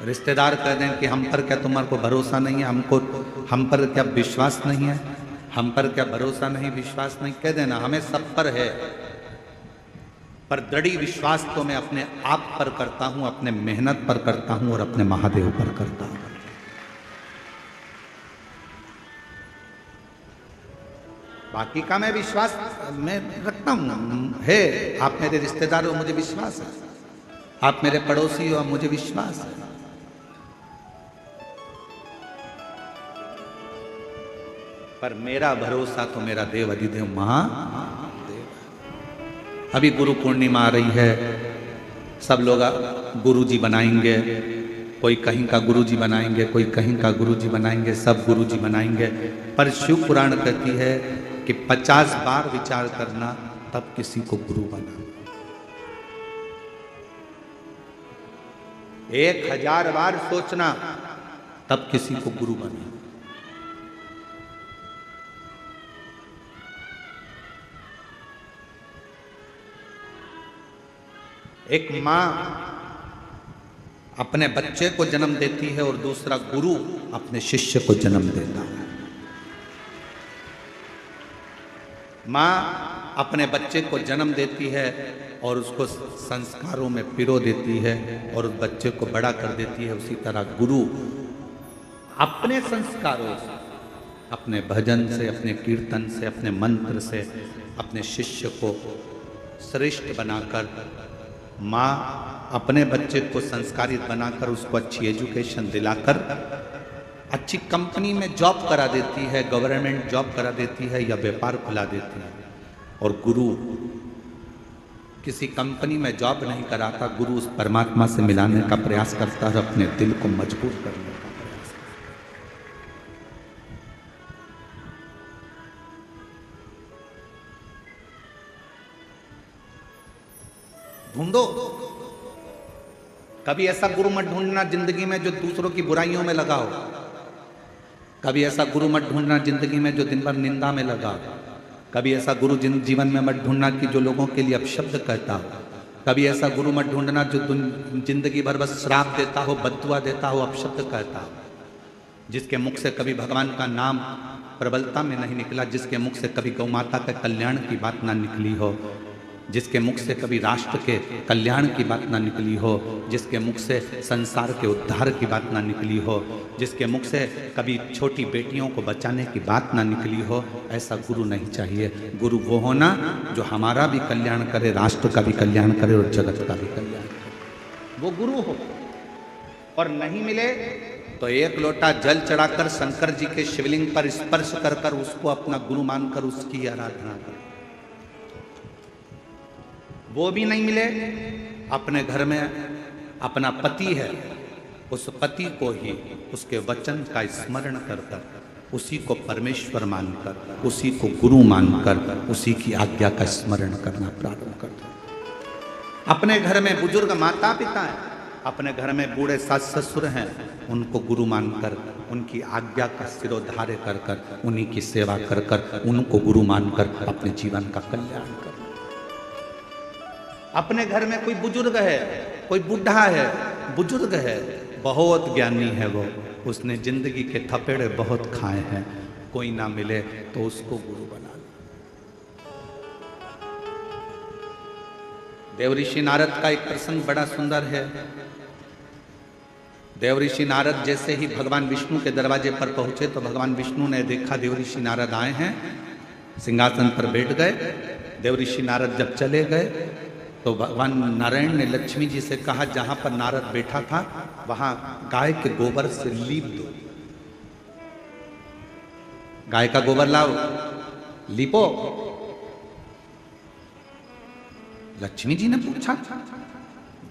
रिश्तेदार कह दें कि हम पर क्या तुम्हारे को भरोसा नहीं है, हम पर क्या विश्वास नहीं है, हम पर क्या भरोसा नहीं, विश्वास नहीं, कह देना हमें सब पर है, पर दृढ़ विश्वास तो मैं अपने आप पर करता हूं, अपने मेहनत पर करता हूं और अपने महादेव पर करता हूं। बाकी का मैं विश्वास मैं रखता हूं है। आप मेरे रिश्तेदार हो, मुझे विश्वास है, आप मेरे पड़ोसी हो, मुझे विश्वास है। पर मेरा भरोसा तो मेरा देव अधिदेव महादेव। अभी गुरु पूर्णिमा आ रही है, सब लोग गुरु जी बनाएंगे, कोई कहीं का गुरु जी बनाएंगे, कोई कहीं का गुरु जी बनाएंगे, सब गुरु जी बनाएंगे। पर शिव पुराण कहती है कि 50 बार विचार करना तब किसी को गुरु बना, 1000 बार सोचना तब किसी को गुरु बना। एक मां अपने बच्चे को जन्म देती है और दूसरा गुरु अपने शिष्य को जन्म देता है। मां अपने बच्चे को जन्म देती है और उसको संस्कारों में पिरो देती है और उस बच्चे को बड़ा कर देती है। उसी तरह गुरु अपने संस्कारों से, अपने भजन से, अपने कीर्तन से, अपने मंत्र से अपने शिष्य को श्रेष्ठ बनाकर, माँ अपने बच्चे को संस्कारित बनाकर उसको अच्छी एजुकेशन दिलाकर अच्छी कंपनी में जॉब करा देती है, गवर्नमेंट जॉब करा देती है या व्यापार खुला देती है। और गुरु किसी कंपनी में जॉब नहीं कराता, गुरु उस परमात्मा से मिलाने का प्रयास करता है, अपने दिल को मजबूत करने का प्रयास करता है। ढूंढो, कभी ऐसा गुरु मत ढूंढना जिंदगी में जो दूसरों की बुराइयों में लगा हो। कभी ऐसा गुरु मत ढूंढना जिंदगी में जो दिन भर निंदा में लगा हो। कभी ऐसा गुरु जीवन में मत ढूंढना कि जो लोगों के लिए अपशब्द कहता हो। कभी ऐसा गुरु मत ढूंढना जो जिंदगी भर बस श्राप देता हो, बद्दुआ देता हो, अपशब्द कहता हो, जिसके मुख से कभी भगवान का नाम प्रबलता में नहीं निकला, जिसके मुख से कभी गौ माता के कल्याण की बात ना निकली हो, जिसके मुख से कभी राष्ट्र के कल्याण की बात ना निकली हो, जिसके मुख से संसार के उद्धार की बात ना निकली हो, जिसके मुख से कभी छोटी बेटियों को बचाने की बात ना निकली हो, ऐसा गुरु नहीं चाहिए। गुरु वो होना जो हमारा भी कल्याण करे, राष्ट्र का भी कल्याण करे और जगत का भी कल्याण करे, वो गुरु हो। और नहीं मिले तो एक लोटा जल चढ़ाकर शंकर जी के शिवलिंग पर स्पर्श कर कर उसको अपना गुरु मानकर उसकी आराधना कर। वो भी नहीं मिले, अपने घर में अपना पति है, उस पति को ही उसके वचन का स्मरण कर कर, उसी को परमेश्वर मानकर, उसी को गुरु मानकर, उसी की आज्ञा का स्मरण करना प्रारंभ कर दो। अपने घर में बुजुर्ग माता पिता हैं, अपने घर में बूढ़े सास ससुर हैं, उनको गुरु मानकर, उनकी आज्ञा का सिरोधार्य कर कर, उन्हीं की सेवा कर कर, उनको गुरु मानकर अपने जीवन का कल्याण कर। अपने घर में कोई बुजुर्ग है, कोई बूढ़ा है, बुजुर्ग है, बहुत ज्ञानी है वो, उसने जिंदगी के थपेड़े बहुत खाए हैं, कोई ना मिले तो उसको गुरु बना लो। देवऋषि नारद का एक प्रसंग बड़ा सुंदर है। देवऋषि नारद जैसे ही भगवान विष्णु के दरवाजे पर पहुंचे तो भगवान विष्णु ने देखा देवऋषि नारद आए हैं, सिंहासन पर बैठ गए। देवऋषि नारद जब चले गए तो भगवान नारायण ने लक्ष्मी जी से कहा, जहां पर नारद बैठा था वहां गाय के गोबर से लीप दो, गाय का गोबर लाओ, लीपो। लक्ष्मी जी ने पूछा,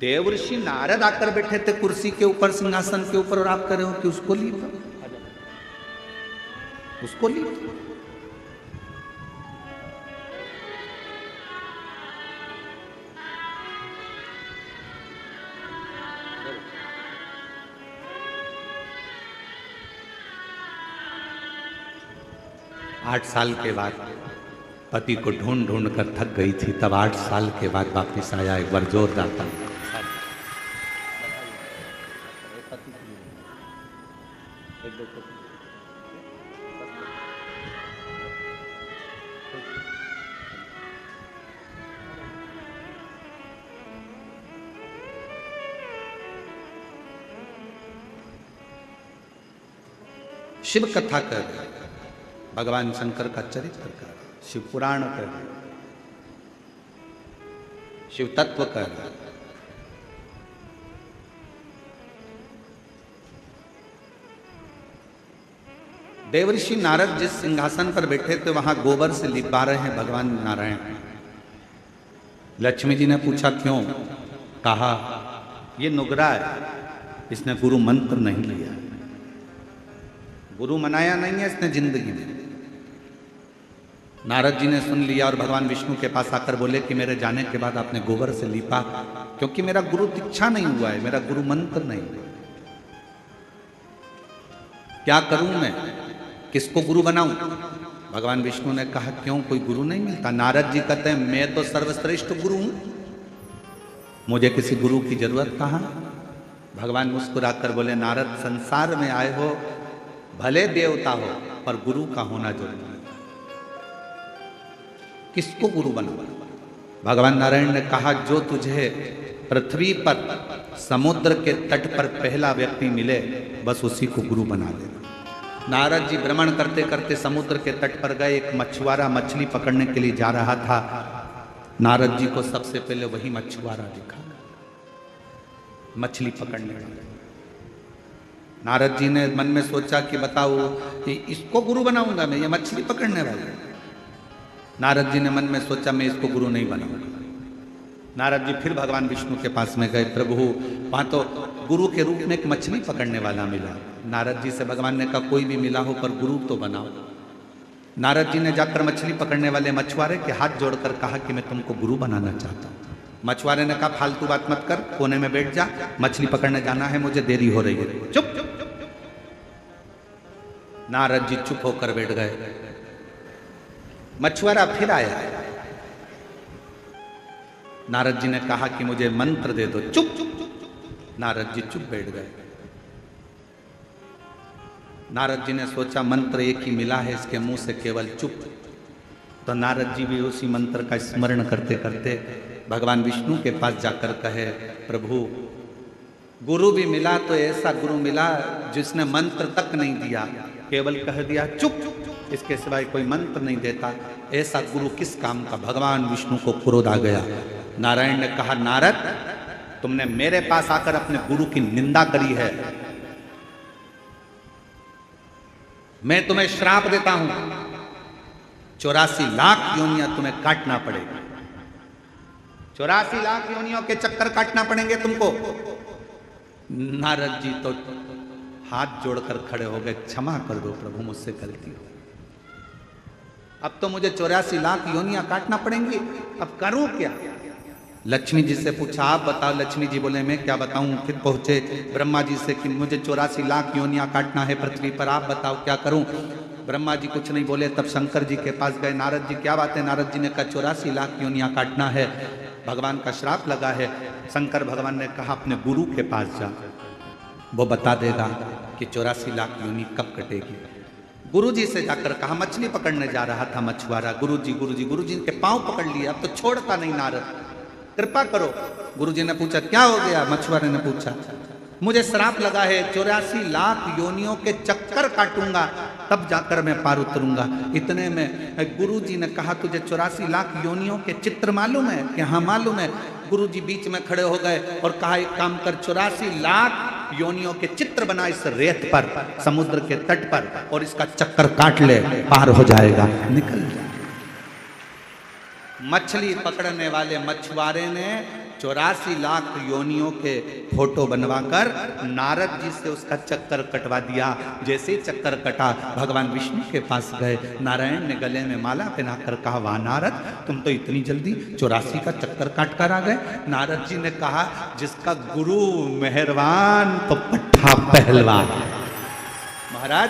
देवऋषि नारद आकर बैठे थे कुर्सी के ऊपर, सिंहासन के ऊपर, और आप कह रहे हो कि उसको लीप, उसको लीप। 8 साल के बाद पति को ढूंढ ढूंढ कर थक गई थी, तब 8 साल के बाद वापिस आया। एक बार जोरदार था। एक दो शिव कथा कर, भगवान शंकर का चरित्र कर, शिव पुराण कर, शिव तत्व कर, देवर्षि नारद जिस सिंहासन पर बैठे थे वहां गोबर से लिपा रहे हैं भगवान नारायण। लक्ष्मी जी ने पूछा क्यों? कहा ये नुगरा है, इसने गुरु मंत्र नहीं लिया, गुरु मनाया नहीं है इसने जिंदगी में। नारद जी ने सुन लिया और भगवान विष्णु के पास आकर बोले कि मेरे जाने के बाद आपने गोबर से लिपा, क्योंकि मेरा गुरु दीक्षा नहीं हुआ है, मेरा गुरु मंत्र नहीं हुआ। क्या करूं मैं, किसको गुरु बनाऊं? भगवान विष्णु ने कहा क्यों, कोई गुरु नहीं मिलता? नारद जी कहते हैं मैं तो सर्वश्रेष्ठ गुरु हूं, मुझे किसी गुरु की जरूरत कहां? भगवान मुस्कुराकर बोले नारद, संसार में आए हो भले देवता हो पर गुरु का होना जरूरी है। किसको गुरु बनाऊं? भगवान नारायण ने कहा जो तुझे पृथ्वी पर समुद्र के तट पर पहला व्यक्ति मिले बस उसी को गुरु बना दे। नारद जी भ्रमण करते करते समुद्र के तट पर गए। एक मछुआरा मछली पकड़ने के लिए जा रहा था। नारद जी को सबसे पहले वही मछुआरा दिखा, मछली पकड़ने वाला। नारद जी ने मन में सोचा कि बताओ कि इसको गुरु बनाऊंगा मैं, ये मछली पकड़ने वाला। नारद जी ने मन में सोचा मैं इसको गुरु नहीं बनाऊंगा। नारद जी फिर भगवान विष्णु के पास में गए। प्रभु वहां तो गुरु के रूप में एक मछली पकड़ने वाला मिला। नारद जी से भगवान ने कहा कोई भी मिला हो पर गुरु तो बनाओ। नारद जी ने जाकर मछली पकड़ने वाले मछुआरे के हाथ जोड़कर कहा कि मैं तुमको गुरु बनाना चाहता हूं। मछुआरे ने कहा फालतू बात मत कर, कोने में बैठ जा, मछली पकड़ने जाना है, मुझे देरी हो रही है। चुप। नारद जी चुप होकर बैठ गए। मछुआरा फिर आया। नारद जी ने कहा कि मुझे मंत्र दे दो। चुप। नारद जी चुप बैठ गए। नारद जी ने सोचा मंत्र एक ही मिला है, इसके मुंह से केवल चुप। तो नारद जी भी उसी मंत्र का स्मरण करते करते भगवान विष्णु के पास जाकर कहे प्रभु गुरु भी मिला तो ऐसा गुरु मिला जिसने मंत्र तक नहीं दिया, केवल कह दिया चुप, इसके सिवाय कोई मंत्र नहीं देता। ऐसा गुरु किस काम का? भगवान विष्णु को क्रोध आ गया। नारायण ने कहा नारद तुमने मेरे पास आकर अपने गुरु की निंदा करी है, मैं तुम्हें श्राप देता हूं, 84 लाख योनियां तुम्हें काटना पड़ेगी। 84 लाख योनियों के चक्कर काटना पड़ेंगे तुमको। नारद जी तो हाथ जोड़कर खड़े हो गए, क्षमा कर दो प्रभु, मुझसे गलती हो, अब तो मुझे 84 लाख योनियां काटना पड़ेंगी, अब करूं क्या? लक्ष्मी जी से पूछा आप बताओ। लक्ष्मी जी बोले मैं क्या बताऊं। फिर पहुंचे ब्रह्मा जी से कि मुझे 84 लाख योनियां काटना है पृथ्वी पर, आप बताओ क्या करूं। ब्रह्मा जी कुछ नहीं बोले। तब शंकर जी के पास गए। नारद जी क्या बात है? नारद जी ने कहा 84 लाख योनियां काटना है, भगवान का श्राप लगा है। शंकर भगवान ने कहा अपने गुरु के पास जा, वो बता देगा कि 84 लाख योनि कब कटेगी। गुरु जी से जाकर कहा, मछली पकड़ने जा रहा था मछुआरा, गुरु जी के पांव पकड़ लिए, अब तो छोड़ता नहीं नारद, कृपा करो। गुरु जी ने पूछा क्या हो गया? मछुआरे ने पूछा मुझे श्राप लगा है, 84 लाख योनियों के चक्कर काटूंगा तब जाकर मैं पार उतरूंगा। इतने में गुरु जी ने कहा तुझे 84 लाख योनियों के चित्र मालूम है? कि हाँ मालूम है। गुरु जी बीच में खड़े हो गए और कहा एक काम कर, 84 लाख योनियों के चित्र बना इस रेत पर, समुद्र के तट पर, और इसका चक्कर काट ले, पार हो जाएगा, निकल जाए। मछली पकड़ने वाले मछुआरे ने 84 लाख योनियों के फोटो बनवाकर नारद जी से उसका चक्कर कटवा दिया। जैसे ही चक्कर कटा भगवान विष्णु के पास गए। नारायण ने गले में माला पहनाकर कहा वाह नारद, तुम तो इतनी जल्दी 84 का चक्कर काट कर आ गए। नारद जी ने कहा जिसका गुरु मेहरबान तो पट्ठा पहलवान। महाराज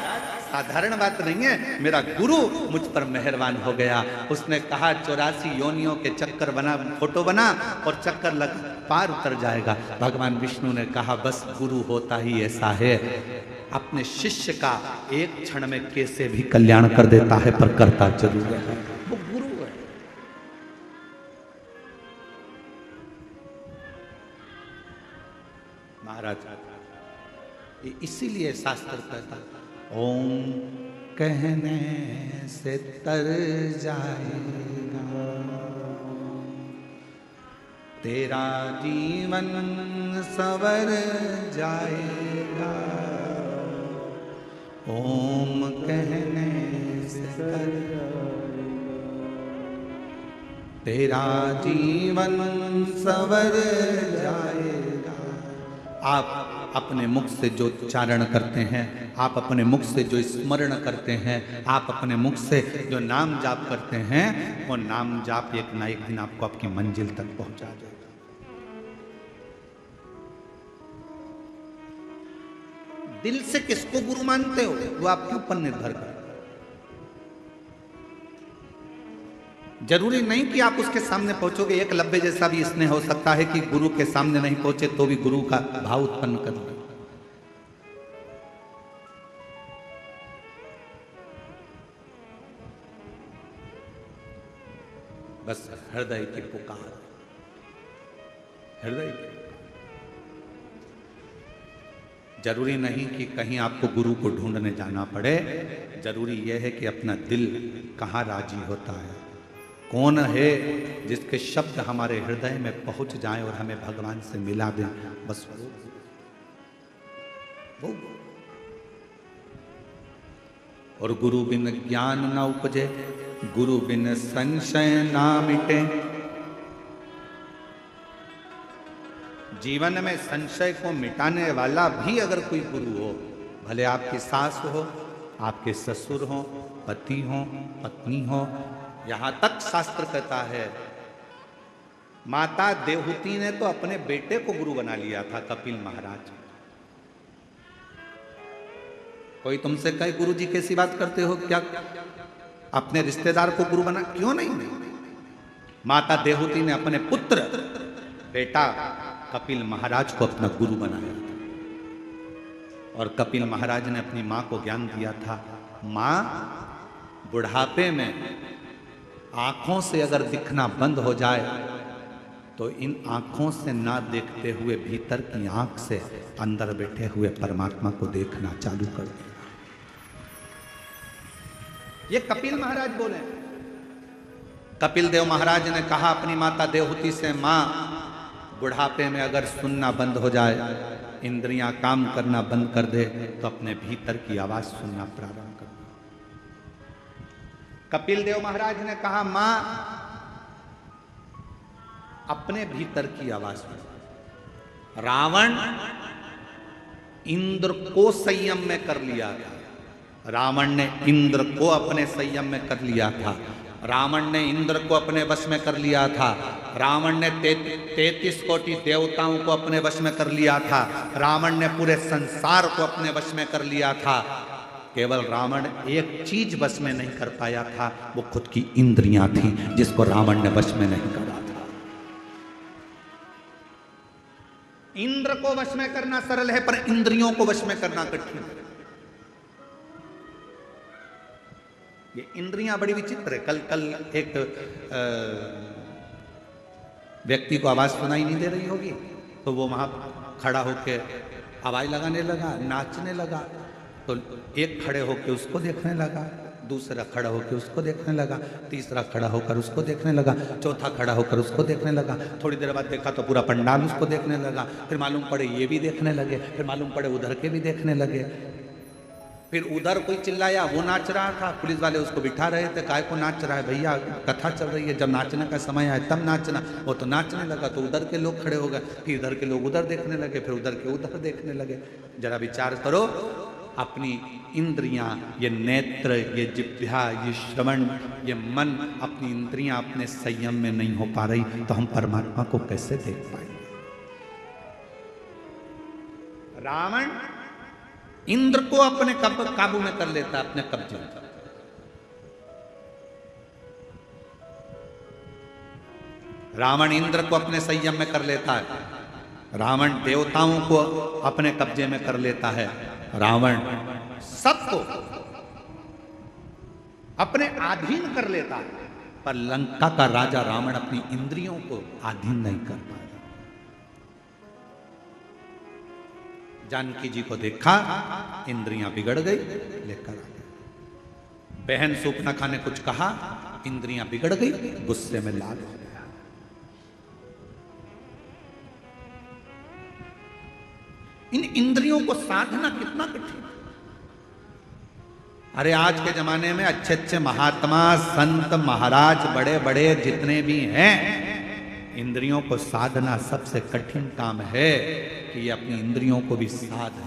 साधारण बात नहीं है, मेरा गुरु मुझ पर मेहरबान हो गया। उसने कहा 84 योनियों के चक्कर बना, फोटो बना और चक्कर लगा, पार उतर जाएगा। भगवान विष्णु ने कहा बस गुरु होता ही ऐसा है, अपने शिष्य का एक क्षण में कैसे भी कल्याण कर देता है, पर करता जरूर है, वो गुरु है। महाराज इसीलिए शास्त्र कहता ओम कहने से तर जाएगा तेरा जीवन सवर जाएगा, ओम कहने से तर तेरा जीवन सवर जाएगा। आप अपने मुख से जो उच्चारण करते हैं, आप अपने मुख से जो स्मरण करते हैं, आप अपने मुख से जो नाम जाप करते हैं, वो नाम जाप एक ना एक दिन आपको आपकी मंजिल तक पहुंचा जाएगा। दिल से किसको गुरु मानते हो वो आपके ऊपर निर्भर करता है। जरूरी नहीं कि आप उसके सामने पहुंचोगे। एक लब्बे जैसा भी इसने हो सकता है कि गुरु के सामने नहीं पहुंचे तो भी गुरु का भाव उत्पन्न कर ले। बस हृदय की पुकार, हृदय की। जरूरी नहीं कि कहीं आपको गुरु को ढूंढने जाना पड़े, जरूरी यह है कि अपना दिल कहाँ राजी होता है, कौन है जिसके शब्द हमारे हृदय में पहुंच जाएं और हमें भगवान से मिला दें, बस वो। और गुरु बिन ज्ञान ना उपजे, गुरु बिन संशय ना मिटे। जीवन में संशय को मिटाने वाला भी अगर कोई गुरु हो, भले आपकी सास हो, आपके ससुर हो, पति हो, पत्नी हो, यहां तक शास्त्र कहता है माता देवहूति ने तो अपने बेटे को गुरु बना लिया था, कपिल महाराज। कोई तुमसे कहे गुरु जी कैसी बात करते हो, क्या अपने रिश्तेदार को गुरु बना? क्यों नहीं? माता देवहूति ने अपने पुत्र बेटा कपिल महाराज को अपना गुरु बनाया था। और कपिल महाराज ने अपनी मां को ज्ञान दिया था, मां बुढ़ापे में आंखों से अगर दिखना बंद हो जाए तो इन आंखों से ना देखते हुए भीतर की आंख से अंदर बैठे हुए परमात्मा को देखना चालू कर देना। ये कपिल महाराज बोले। कपिल देव महाराज ने कहा अपनी माता देवहूति से, मां बुढ़ापे में अगर सुनना बंद हो जाए, इंद्रियां काम करना बंद कर दे, तो अपने भीतर की आवाज सुनना प्रारंभ कर दे। कपिल देव महाराज ने कहा मां अपने भीतर की आवाज सुन। रावण इंद्र को संयम में कर लिया था, रावण ने इंद्र को अपने संयम में कर लिया था, रावण ने इंद्र को अपने वश में कर लिया था, रावण ने 33 कोटि देवताओं को अपने वश में कर लिया था, रावण ने पूरे संसार को अपने वश में कर लिया था। केवल रावण एक चीज वश में नहीं कर पाया था, वो खुद की इंद्रियां थी, जिसको रावण ने वश में नहीं करा था। इंद्र को वश में करना सरल है, पर इंद्रियों को वश में करना कठिन है। ये इंद्रियां बड़ी विचित्र है। कल एक व्यक्ति को आवाज सुनाई नहीं दे रही होगी, तो वो वहां खड़ा होकर आवाज लगाने लगा, नाचने लगा। तो एक खड़े होकर उसको देखने लगा, दूसरा खड़ा होकर उसको देखने लगा, तीसरा खड़ा होकर उसको देखने लगा, चौथा खड़ा होकर उसको देखने लगा। थोड़ी देर बाद देखा तो पूरा पंडाल उसको देखने लगा। फिर मालूम पड़े ये भी देखने लगे, फिर मालूम पड़े उधर के भी देखने लगे। फिर उधर कोई चिल्लाया, वो नाच रहा था, पुलिस वाले उसको बिठा रहे थे, काय को नाच रहा है भैया, कथा चल रही है, जब नाचने का समय आए तब नाचना। वो तो नाचने लगा तो उधर के लोग खड़े हो गए, फिर इधर के लोग उधर देखने लगे, फिर उधर के उधर देखने लगे। जरा विचार करो, अपनी इंद्रियां, ये नेत्र, ये जिह्वा, ये श्रवण, ये मन, अपनी इंद्रियां अपने संयम में नहीं हो पा रही, तो हम परमात्मा को कैसे देख पाएंगे? रावण इंद्र को अपने काबू में कर लेता है, अपने कब्जे में। रावण इंद्र को अपने संयम में कर लेता है, रावण देवताओं को अपने कब्जे में कर लेता है, रावण सबको अपने अधीन कर लेता है। पर लंका का राजा रावण अपनी इंद्रियों को अधीन नहीं कर पाया। जानकी जी को देखा, इंद्रियां बिगड़ गई, लेकर आ गए। बहन सूप न खाने कुछ कहा, इंद्रियां बिगड़ गई, गुस्से में लाल हो गया। इन इंद्रियों को साधना कितना कठिन। अरे आज के जमाने में अच्छे अच्छे महात्मा संत महाराज बड़े बड़े जितने भी हैं, इंद्रियों को साधना सबसे कठिन काम है कि ये अपनी इंद्रियों को भी साध।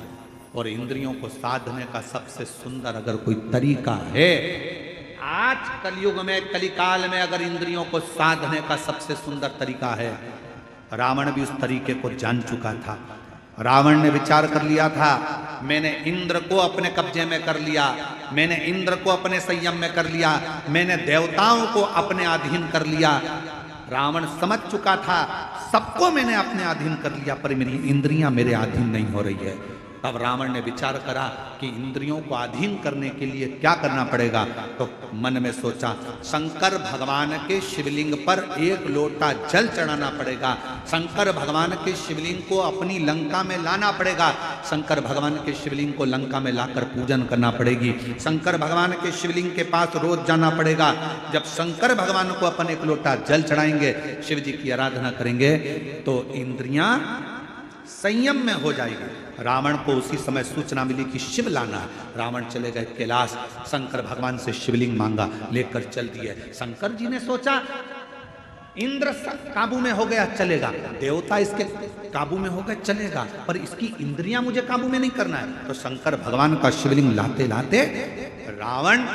और इंद्रियों को साधने का सबसे सुंदर अगर कोई तरीका है, आज कलयुग में कलिकाल में अगर इंद्रियों को साधने का सबसे सुंदर तरीका है, रावण भी उस तरीके को जान चुका था। रावण ने विचार कर लिया था, मैंने इंद्र को अपने कब्जे में कर लिया, मैंने इंद्र को अपने संयम में कर लिया, मैंने देवताओं को अपने अधीन कर लिया। रावण समझ चुका था सबको मैंने अपने अधीन कर लिया, पर मेरी इंद्रियां मेरे अधीन नहीं हो रही है। तब रावण ने विचार करा कि इंद्रियों को अधीन करने के लिए क्या करना पड़ेगा। तो मन में सोचा, शंकर भगवान के शिवलिंग पर एक लोटा जल चढ़ाना पड़ेगा, शंकर भगवान के शिवलिंग को अपनी लंका में लाना पड़ेगा, शंकर भगवान के शिवलिंग को लंका में लाकर पूजन करना पड़ेगी, शंकर भगवान के शिवलिंग के पास रोज जाना पड़ेगा। जब शंकर भगवान को अपन एक लोटा जल चढ़ाएंगे, शिव जी की आराधना करेंगे, तो इंद्रियां संयम में हो जाएगी। रावण को उसी समय सूचना मिली कि शिव लाना है। रावण चले गए कैलाश, शंकर भगवान से शिवलिंग मांगा, लेकर चल दिए। शंकर जी ने सोचा इंद्र काबू में हो गया, चलेगा, देवता इसके काबू में हो गए, चलेगा, पर इसकी इंद्रियां मुझे काबू में नहीं करना है। तो शंकर भगवान का शिवलिंग लाते लाते रावण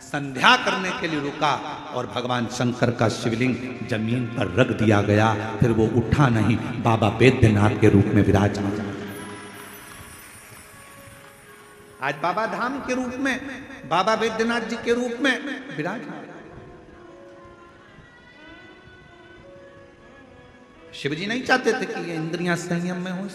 संध्या करने के लिए रुका और भगवान शंकर का शिवलिंग जमीन पर रख दिया गया। फिर वो उठा नहीं, बाबा वैद्यनाथ के रूप में विराजमान। आज बाबा धाम के रूप में, बाबा वैद्यनाथ जी के रूप में विराजमान। शिव जी नहीं चाहते थे कि ये इंद्रियां संयम में हो।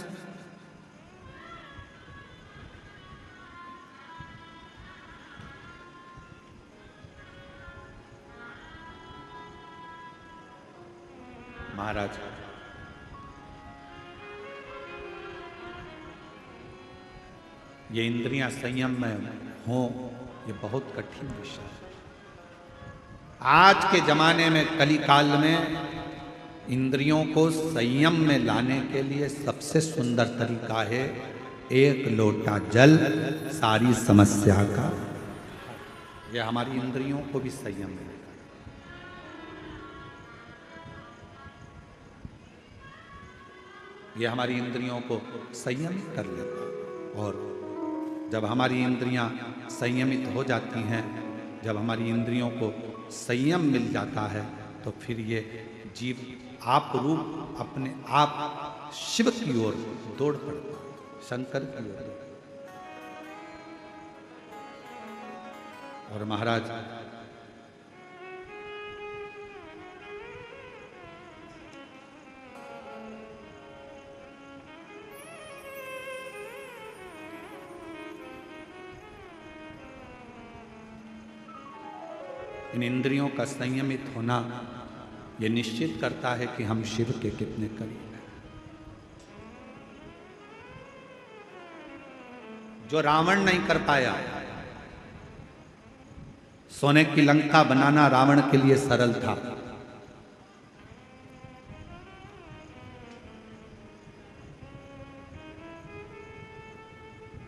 महाराज ये इंद्रियां संयम में हो, ये बहुत कठिन विषय है। आज के जमाने में कलिकाल में इंद्रियों को संयम में लाने के लिए सबसे सुंदर तरीका है एक लोटा जल, सारी समस्या का। यह हमारी इंद्रियों को भी संयम में, यह हमारी इंद्रियों को संयमित कर लेता है। और जब हमारी इंद्रियां संयमित हो जाती हैं, जब हमारी इंद्रियों को संयम मिल जाता है, तो फिर ये जीव आप रूप अपने आप शिव की ओर दौड़ पड़ता है, शंकर की ओर। और महाराज इन इंद्रियों का संयमित होना ये निश्चित करता है कि हम शिव के कितने करीब हैं। जो रावण नहीं कर पाया, सोने की लंका बनाना रावण के लिए सरल था।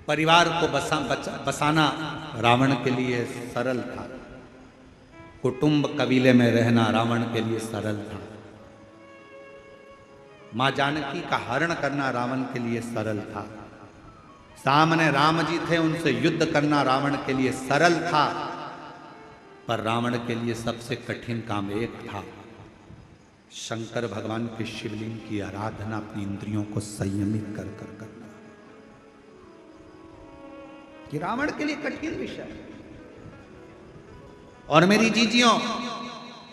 परिवार को बसाना रावण के लिए सरल था। कुटुंब कबीले में रहना रावण के लिए सरल था। मां जानकी का हरण करना रावण के लिए सरल था। सामने राम जी थे, उनसे युद्ध करना रावण के लिए सरल था। पर रावण के लिए सबसे कठिन काम एक था, शंकर भगवान के शिवलिंग की आराधना अपनी इंद्रियों को संयमित कर करना। कि रावण के लिए कठिन विषय। और मेरी जीजियों,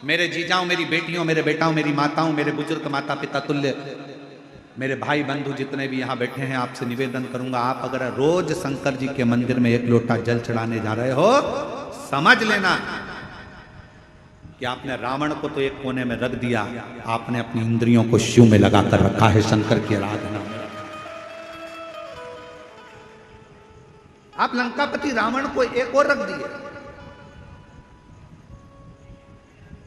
मेरे जीजाओं, मेरी बेटियों, मेरे बेटाओं, मेरी माताओं, मेरे बुजुर्ग माता पिता तुल्य, मेरे भाई बंधु जितने भी यहाँ बैठे हैं, आपसे निवेदन करूंगा, आप अगर रोज शंकर जी के मंदिर में एक लोटा जल चढ़ाने जा रहे हो, समझ लेना कि आपने रावण को तो एक कोने में रख दिया, आपने अपनी इंद्रियों को शिव में लगाकर रखा है, शंकर की आराधना में। आप लंकापति रावण को एक और रख दिए।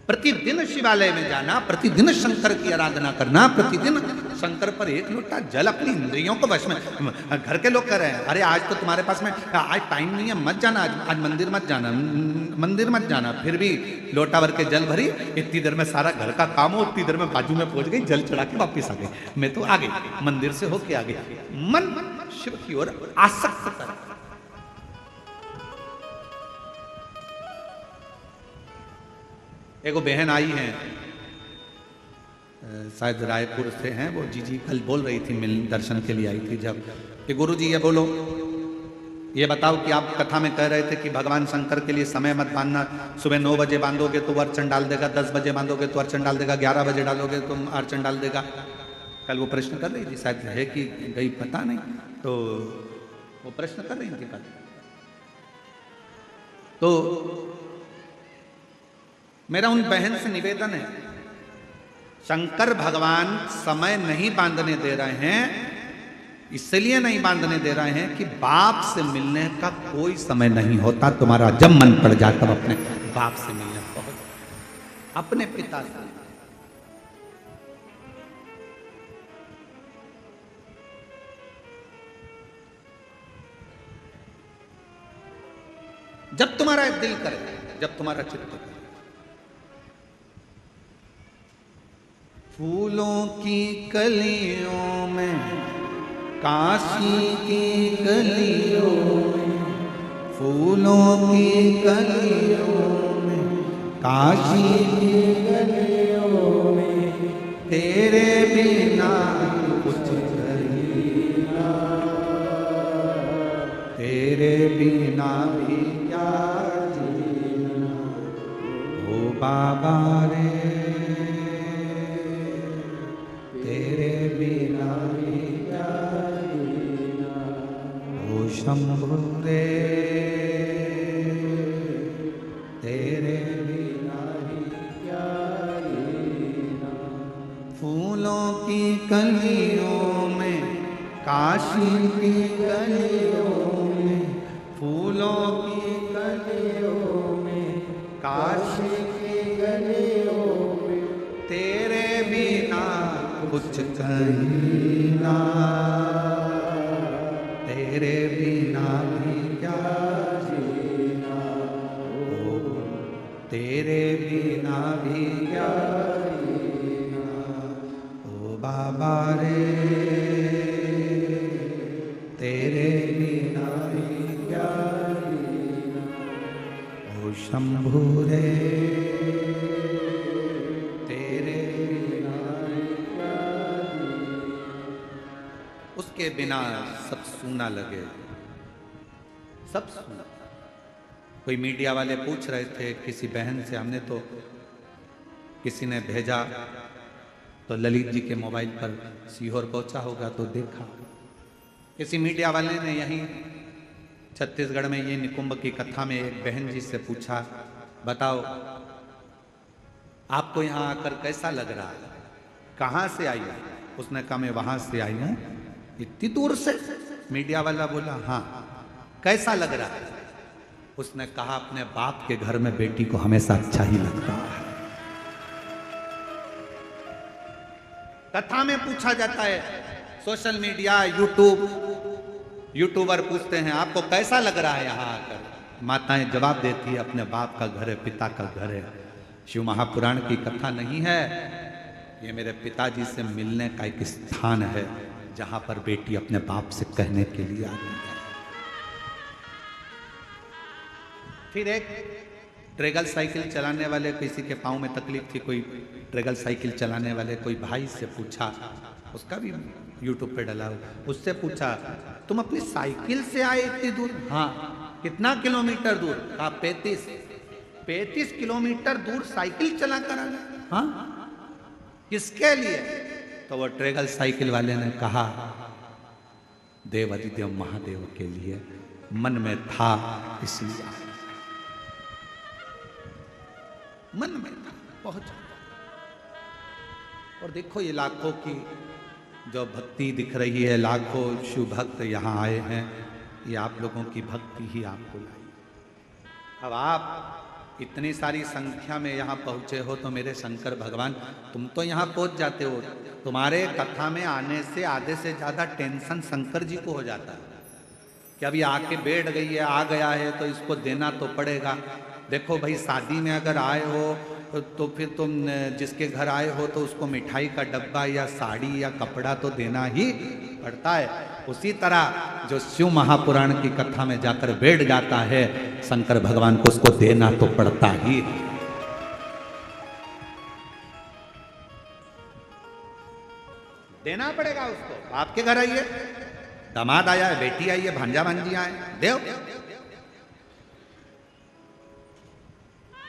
प्रतिदिन शिवालय में जाना, प्रतिदिन शंकर की आराधना करना, प्रतिदिन शंकर पर एक लोटा जल, अपनी इंद्रियों को वश में। घर के लोग कह रहे हैं, अरे आज तो तुम्हारे पास में आज टाइम नहीं है, मत जाना, आज मंदिर मत जाना, मंदिर मत जाना। फिर भी लोटा भर के जल भरी, इतनी देर में सारा घर का काम हो, उतनी देर में बाजू में पहुंच गई, जल चढ़ा के वापिस आ गई। मैं तो आ गई, मंदिर से होके आ गई। मन शिव की ओर आसक्त कर। एगो बहन आई हैं, शायद रायपुर से हैं, वो जी कल बोल रही थी, मिल दर्शन के लिए आई थी जब, कि गुरु जी ये बोलो, ये बताओ कि आप कथा में कह रहे थे कि भगवान शंकर के लिए समय मत बांधना, सुबह 9 बजे बांधोगे तो अर्चन डाल देगा, 10 बजे बांधोगे तो अर्चन डाल देगा, 11 बजे डालोगे तो अर्चन डाल देगा। कल वो प्रश्न कर रही थी, शायद है कि गई पता नहीं, तो वो प्रश्न कर रही थी कल। तो मेरा उन बहन से निवेदन है, शंकर भगवान समय नहीं बांधने दे रहे हैं, इसलिए नहीं बांधने दे रहे हैं कि बाप से मिलने का कोई समय नहीं होता। तुम्हारा जब मन पड़ जाए तब अपने बाप से मिलने पहुंच, अपने पिता से। जब तुम्हारा दिल करे, जब तुम्हारा चित्त करे। फूलों की कलियों में, काशी की गलियों में, फूलों की कलियों में, काशी की गलियों में, तेरे बिना कुछ नहीं, तेरे बिना भी क्या जीना, ओ बाबा रे, शंभु रे, तेरे बिना ही क्या जीना। फूलों की कलियों में, काशी की गलियों में, फूलों की कलियों में, काशी की गलियों में, तेरे बिना कुछ कहीं ना, तेरे बिना भी क्या जीना, ओ तेरे बिना भी क्या जीना, ओ बाबा रे, तेरे बिना भी क्या जीना, ओ शंभु रे, तेरे बिना भी क्या जीना। उसके बिना सब सूना लगे, सब सूना। कोई मीडिया वाले पूछ रहे थे किसी बहन से, हमने तो किसी ने भेजा तो ललित जी के मोबाइल पर सीहोर पहुंचा होगा तो देखा, किसी मीडिया वाले ने यहीं छत्तीसगढ़ में ये निकुंभ की कथा में एक बहन जी से पूछा, बताओ आपको यहाँ आकर कैसा लग रहा है, कहाँ से आई है? उसने कहा मैं वहां से आई हूं, इतनी दूर से। मीडिया वाला बोला हाँ, कैसा लग रहा है? उसने कहा अपने बाप के घर में बेटी को हमेशा अच्छा ही लगता है। कथा में पूछा जाता है, सोशल मीडिया, यूट्यूबर पूछते हैं आपको कैसा लग रहा है यहाँ आकर, माताएं जवाब देती है अपने बाप का घर है, पिता का घर है। शिव महापुराण की कथा नहीं है, ये मेरे पिताजी से मिलने का एक स्थान है जहां पर बेटी अपने बाप से कहने के लिए आती है। फिर एक ट्रेगल साइकिल चलाने वाले, किसी के पाँव में तकलीफ थी, कोई ट्रेगल साइकिल चलाने वाले कोई भाई से पूछा, उसका भी यूट्यूब पे डला, उससे पूछा तुम अपनी साइकिल से आए इतनी दूर? हाँ। कितना किलोमीटर दूर? कहा 35 किलोमीटर दूर साइकिल चला कर आ गए। हाँ, किसके लिए? तो वो ट्रेगल साइकिल वाले ने कहा देव अधिदेव महादेव के लिए, मन में था इसलिए, मन में था, पहुंच। और देखो ये लाखों की जो भक्ति दिख रही है, लाखों शिव भक्त यहाँ आए हैं, ये आप लोगों की भक्ति ही आपको लाई। अब आप इतनी सारी संख्या में यहाँ पहुँचे हो तो मेरे शंकर भगवान तुम तो यहाँ पहुँच जाते हो। तुम्हारे कथा में आने से आधे से ज़्यादा टेंशन शंकर जी को हो जाता है कि अभी आके बैठ गई है, आ गया है तो इसको देना तो पड़ेगा। देखो भाई, शादी में अगर आए हो तो फिर तुम जिसके घर आए हो तो उसको मिठाई का डब्बा या साड़ी या कपड़ा तो देना ही पड़ता है। उसी तरह जो शिव महापुराण की कथा में जाकर बैठ जाता है, शंकर भगवान को उसको देना तो पड़ता ही। देना पड़ेगा उसको। आपके घर आइए, दामाद आया है, बेटी आई है, भांजा भांजी आए, देव।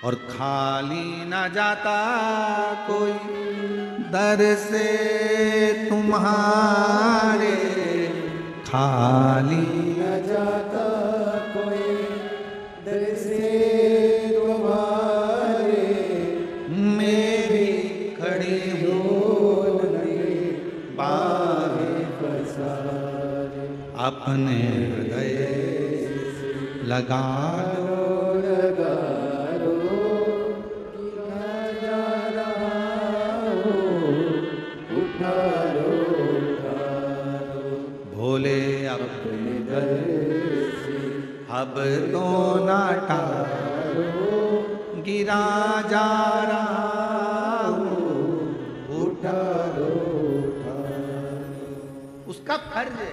और खाली न जाता कोई दर से तुम्हारे, खाली न जाता कोई दर से तुम्हारे, मेरी खड़ी हो बाहें पसारे, अपने हृदय लगा भोले अपने दर से अब तो ना टारो, गिरा जा रहा हूँ, उठा लो, उठा लो। उसका फर्ज है।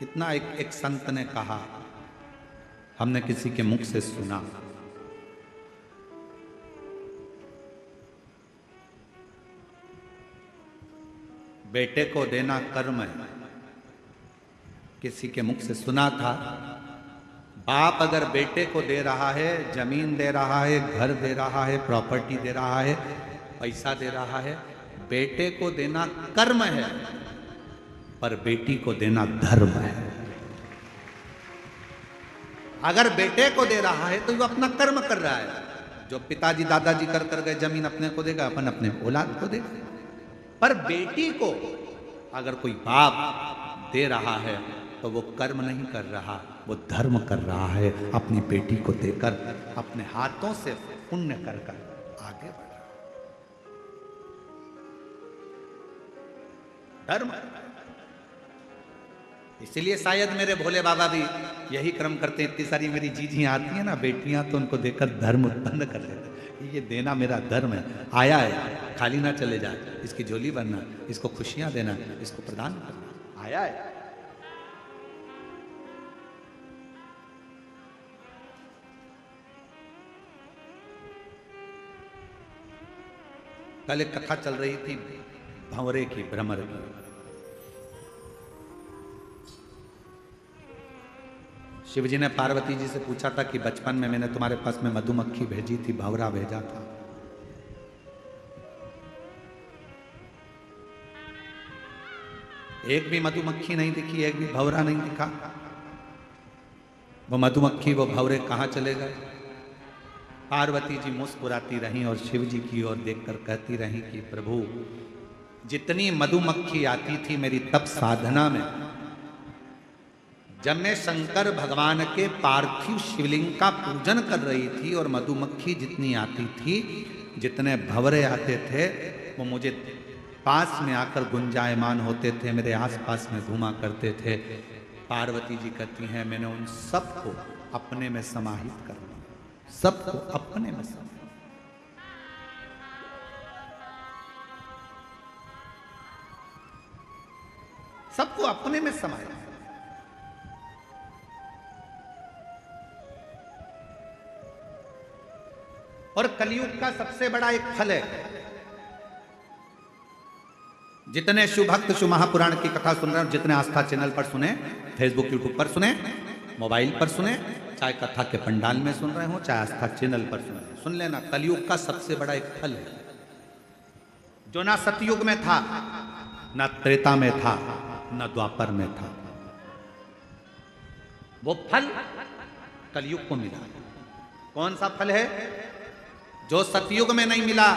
इतना एक संत ने कहा, हमने किसी के मुख से सुना, बेटे को देना कर्म है। किसी के मुख से सुना था, बाप अगर बेटे को दे रहा है, जमीन दे रहा है, घर दे रहा है, प्रॉपर्टी दे रहा है, पैसा दे रहा है, बेटे को देना कर्म है, पर बेटी को देना धर्म है। अगर बेटे को दे रहा है तो वो अपना कर्म कर रहा है। जो पिताजी दादाजी कर कर गए, जमीन अपने को देगा, अपन अपने औलाद को देगा। पर बेटी को अगर कोई बाप दे रहा है तो वो कर्म नहीं कर रहा, वो धर्म कर रहा है। अपनी बेटी को देकर अपने हाथों से पुण्य कर कर आगे बढ़ रहा, धर्म। इसलिए शायद मेरे भोले बाबा भी यही क्रम करते हैं। इतनी सारी मेरी जीजियां आती हैं ना, बेटियां, तो उनको देखकर धर्म उत्पन्न कर लेते हैं। ये देना मेरा धर्म है। आया है, खाली ना चले जाए, इसकी झोली भरना, इसको खुशियां देना, इसको प्रदान करना, आया है। कल एक कथा चल रही थी भंवरे की, भ्रमर की। शिवजी ने पार्वती जी से पूछा था कि बचपन में मैंने तुम्हारे पास में मधुमक्खी भेजी थी, भंवरा भेजा था। एक भी मधुमक्खी नहीं दिखी, एक भी भंवरा नहीं दिखा। वो मधुमक्खी, वो भंवरे कहाँ चले गए? पार्वती जी मुस्कुराती रहीं और शिव जी की ओर देखकर कहती रहीं कि प्रभु, जितनी मधुमक्खी आती थी मेरी तप साधना में, जब मैं शंकर भगवान के पार्थिव शिवलिंग का पूजन कर रही थी, और मधुमक्खी जितनी आती थी, जितने भंवरे आते थे, वो मुझे पास में आकर गुंजायमान होते थे, मेरे आसपास में घूमा करते थे। पार्वती जी कहती हैं, मैंने उन सबको अपने में समाहित कर लिया, सबको अपने में समाहित, सबको अपने में समाया। और कलयुग का सबसे बड़ा एक फल है, जितने शिव भक्त शिव महापुराण की कथा सुन रहे हो, जितने आस्था चैनल पर सुने, फेसबुक यूट्यूब पर सुने, मोबाइल पर सुने, चाहे कथा के पंडाल में सुन रहे हो, चाहे आस्था चैनल पर सुन रहे हो, सुन लेना, कलयुग का सबसे बड़ा एक फल है जो ना सतयुग में था, ना त्रेता में था, ना द्वापर में था। वो फल कलयुग को मिला। कौन सा फल है? जो सतयुग में नहीं मिला,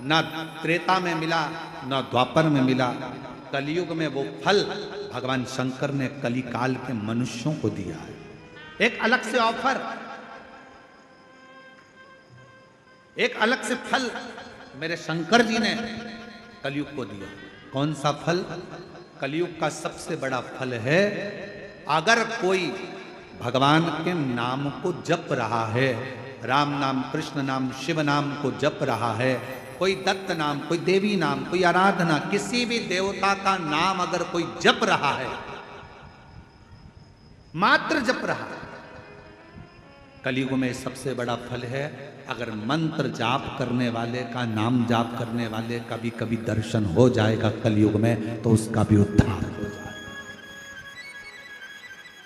ना त्रेता में मिला, ना द्वापर में मिला, कलयुग में वो फल भगवान शंकर ने कली काल के मनुष्यों को दिया है। एक अलग से ऑफर, एक अलग से फल मेरे शंकर जी ने कलयुग को दिया। कौन सा फल? कलयुग का सबसे बड़ा फल है, अगर कोई भगवान के नाम को जप रहा है, राम नाम, कृष्ण नाम, शिव नाम को जप रहा है, कोई दत्त नाम, कोई देवी नाम, कोई आराधना, किसी भी देवता का नाम अगर कोई जप रहा है, मात्र जप रहा है, कलयुग में सबसे बड़ा फल है, अगर मंत्र जाप करने वाले का, नाम जाप करने वाले का भी कभी दर्शन हो जाएगा कलयुग में, तो उसका भी उद्धार हो जाएगा।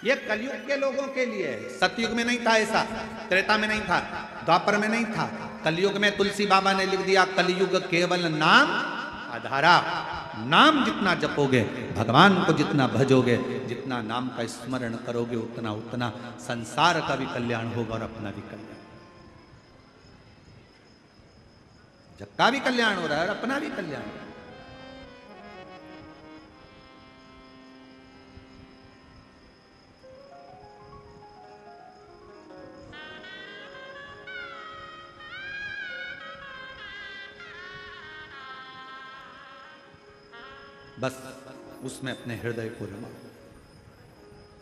ये कलयुग के लोगों के लिए है। सतयुग में नहीं था ऐसा, त्रेता में नहीं था, द्वापर में नहीं था। कलयुग में तुलसी बाबा ने लिख दिया, कलयुग केवल नाम आधारा। नाम जितना जपोगे, भगवान को जितना भजोगे, जितना नाम का स्मरण करोगे, उतना उतना संसार का भी कल्याण होगा और अपना भी कल्याण। जग का भी कल्याण हो रहा है और अपना भी कल्याण। बस उसमें अपने हृदय को रमा।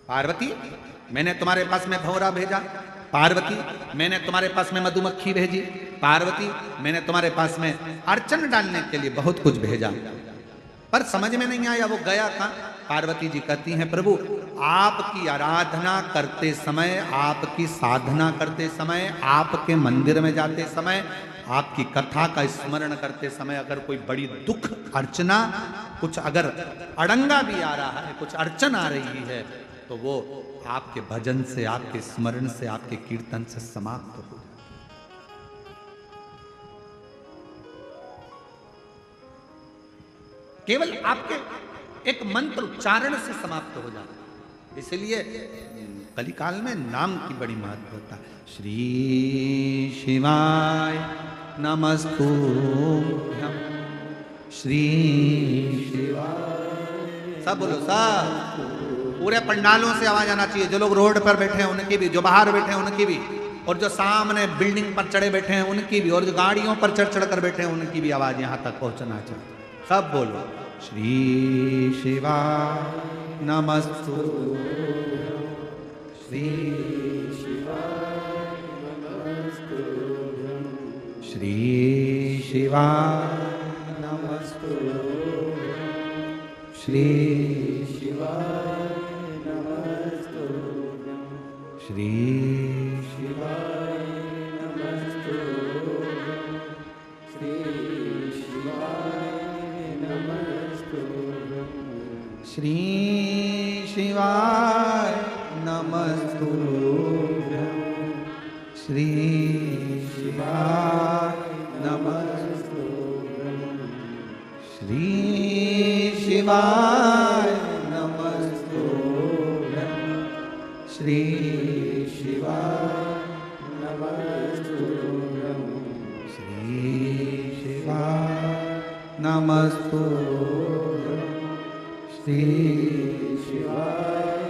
पार्वती, मैंने तुम्हारे पास में भंवरा भेजा। पार्वती, मैंने तुम्हारे पास में मधुमक्खी भेजी। पार्वती, मैंने तुम्हारे पास में अर्चन डालने के लिए बहुत कुछ भेजा, पर समझ में नहीं आया वो गया कहां। पार्वती जी कहती हैं, प्रभु आपकी आराधना करते समय, आपकी साधना करते समय, आपके मंदिर में जाते समय, आपकी कथा का स्मरण करते समय अगर कोई बड़ी दुख अर्चना, कुछ अगर अड़ंगा भी आ रहा है, कुछ अड़चन आ रही है, तो वो आपके भजन से, आपके स्मरण से, आपके कीर्तन से समाप्त हो जाए। केवल आपके एक मंत्र उच्चारण से समाप्त हो जाता है। इसलिए कलिकाल में नाम की बड़ी महत्वता है। श्री शिवाय नमस्तुभ्यं, श्री शिवाय। सब बोलो, सब पूरे पंडालों से आवाज आना चाहिए। जो लोग रोड पर बैठे हैं उनकी भी, जो बाहर बैठे हैं उनकी भी, और जो सामने बिल्डिंग पर चढ़े बैठे हैं उनकी भी, और जो गाड़ियों पर चढ़ चढ़ कर बैठे हैं उनकी भी आवाज यहां तक पहुंचना चाहिए। सब बोलो, श्री शिवाय नमस्तुभ्यं, श्री शिवाय नमस्तुभ्यं, श्री शिवाय नमस्तुभ्यं, श्री शिवाय नमस्तुभ्यं, श्री शिवाय नमस्तुभ्यं, श्री शिवाय नमस्तुभ्यं, श्री शिवाय नमस्तुभ्यं, श्री शिवाय नमस्तुभ्यं, श्री शिवाय नमस्तुभ्यं, श्री शिवाय नमस्तुभ्यं, श्री शिवाय नमस्तुभ्यं, श्री शिवाय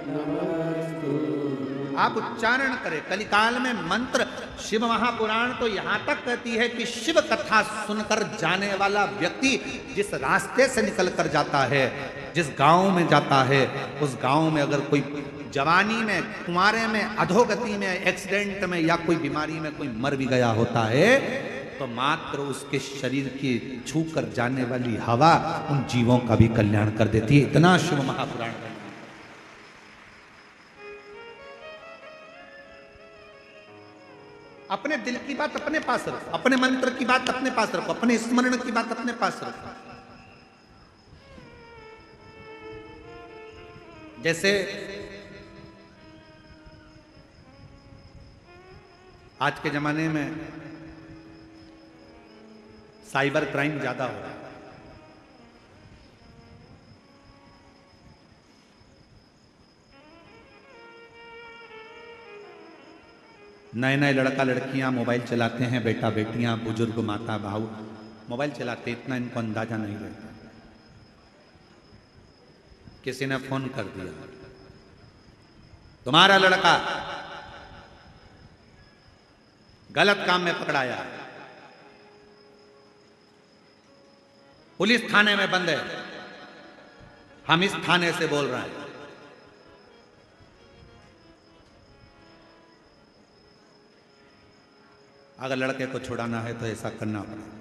नमस्तुभ्यं। आप उच्चारण करें। कलिकाल में मंत्र, शिव महापुराण तो यहां तक कहती है कि शिव कथा सुनकर जाने वाला व्यक्ति जिस रास्ते से निकल कर जाता है, जिस गांव में जाता है, उस गांव में अगर कोई जवानी में, कुंवारे में, अधोगति में, एक्सीडेंट में या कोई बीमारी में कोई मर भी गया होता है, तो मात्र उसके शरीर की छू कर जाने वाली हवा उन जीवों का भी कल्याण कर देती है। इतना शिव महापुराण है। अपने दिल की बात अपने पास रखो, अपने मंत्र की बात अपने पास रखो, अपने स्मरण की बात अपने पास रखो। जैसे आज के जमाने में साइबर क्राइम ज्यादा हो रहा है। नए नए लड़का लड़कियां मोबाइल चलाते हैं, बेटा बेटियां बुजुर्ग माता भाऊ मोबाइल चलाते, इतना इनको अंदाजा नहीं रहता। किसी ने फोन कर दिया, तुम्हारा लड़का गलत काम में पकड़ाया, पुलिस थाने में बंद है, हम इस थाने से बोल रहे हैं। अगर लड़के को छुड़ाना है तो ऐसा करना पड़ेगा।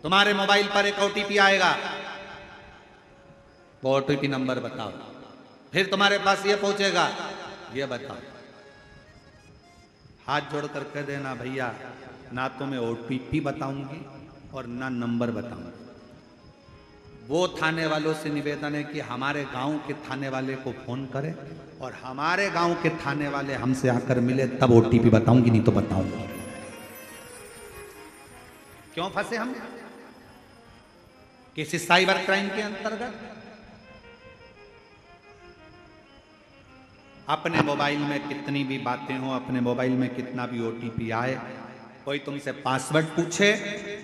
तुम्हारे मोबाइल पर एक ओटीपी आएगा, वो ओटीपी नंबर बताओ, फिर तुम्हारे पास ये पहुंचेगा, ये बताओ। हाथ जोड़ कर कह देना, भैया ना तो मैं ओटीपी बताऊंगी और ना नंबर बताऊंगी। वो थाने वालों से निवेदन है कि हमारे गांव के थाने वाले को फोन करें और हमारे गांव के थाने वाले हमसे आकर मिले, तब ओटीपी बताऊंगी, नहीं तो बताऊंगी। क्यों फंसे हम किसी साइबर क्राइम के अंतर्गत? अपने मोबाइल में कितनी भी बातें हो, अपने मोबाइल में कितना भी ओटीपी आए, कोई तुमसे पासवर्ड पूछे,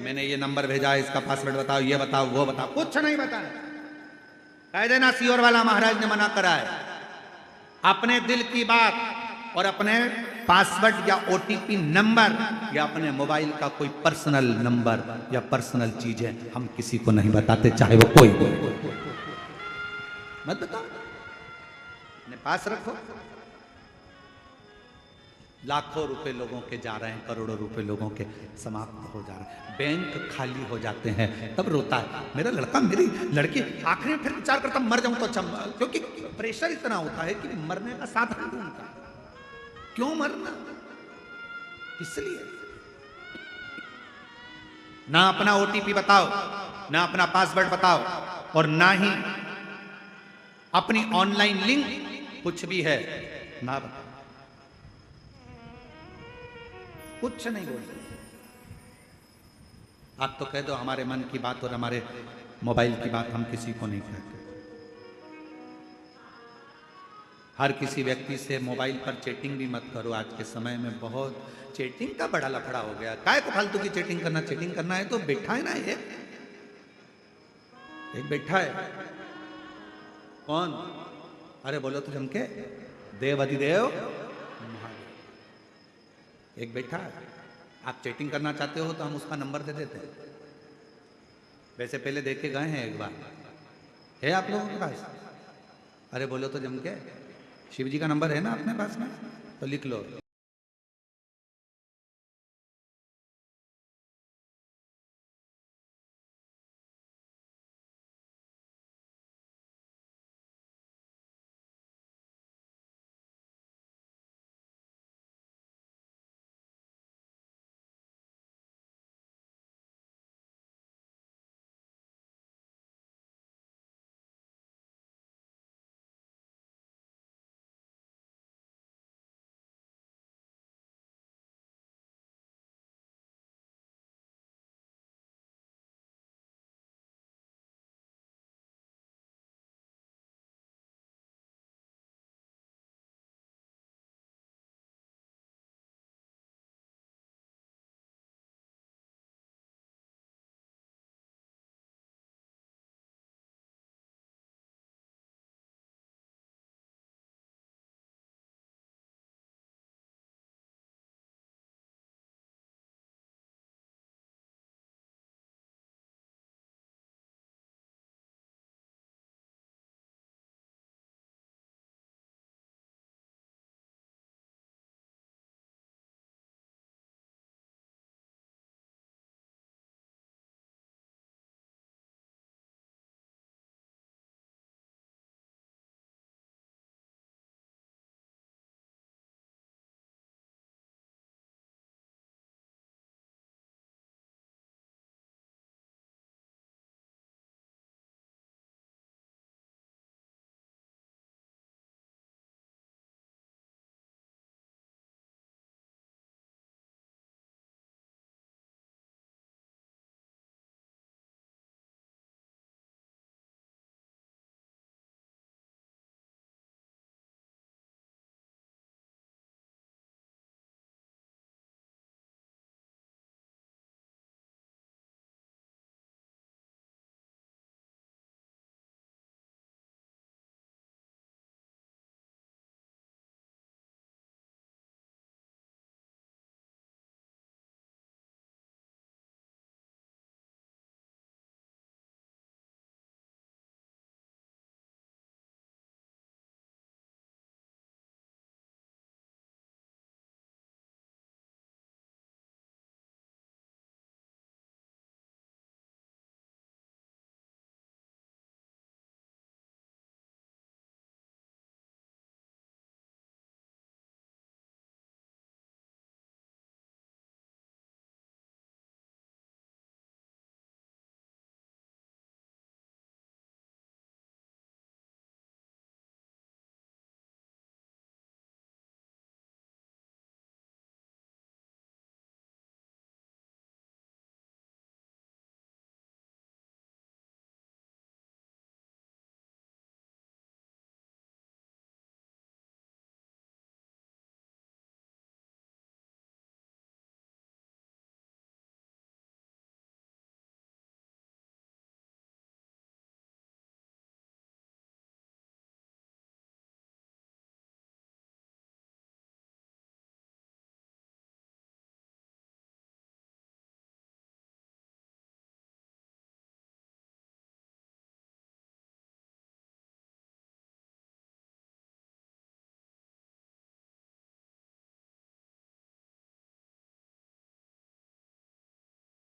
मैंने ये नंबर भेजा है, इसका पासवर्ड बताओ, ये बताओ, वो बताओ, कुछ नहीं बताना। कह देना सीओर वाला महाराज ने मना करा है। अपने दिल की बात और अपने पासवर्ड या ओटीपी नंबर या अपने मोबाइल का कोई पर्सनल नंबर या पर्सनल चीजें हम किसी को नहीं बताते, चाहे वो कोई मत बताओ, अपने पास रखो। लाखों रुपए लोगों के जा रहे हैं, करोड़ों रुपए लोगों के समाप्त हो जा रहे हैं, बैंक खाली हो जाते हैं, तब रोता है मेरा लड़का मेरी लड़की। आखिर में फिर विचार करता मर जाऊं तो अच्छा, क्योंकि प्रेशर इतना होता है कि मरने का साधन ढूंढता। क्यों मरना? इसलिए ना अपना ओटीपी बताओ, ना अपना पासवर्ड बताओ, और ना ही अपनी ऑनलाइन लिंक कुछ भी है ना बताओ, कुछ नहीं बोल सकते। आप तो कह दो हमारे मन की बात और हमारे मोबाइल की बात हम किसी को नहीं कहते। हर किसी व्यक्ति से मोबाइल पर चैटिंग भी मत करो। आज के समय में बहुत चैटिंग का बड़ा लफड़ा हो गया। काय को फालतू की चैटिंग करना? चैटिंग करना है तो बैठा है ना, एक बैठा है। कौन? अरे बोलो तो जमके, देव अधिदेव एक बैठा है। आप चैटिंग करना चाहते हो तो हम उसका नंबर दे देते हैं। वैसे पहले देख के गए हैं एक बार, है आप लोगों के पास? अरे बोलो तो जम के, शिव जी का नंबर है ना अपने पास में, तो लिख लो।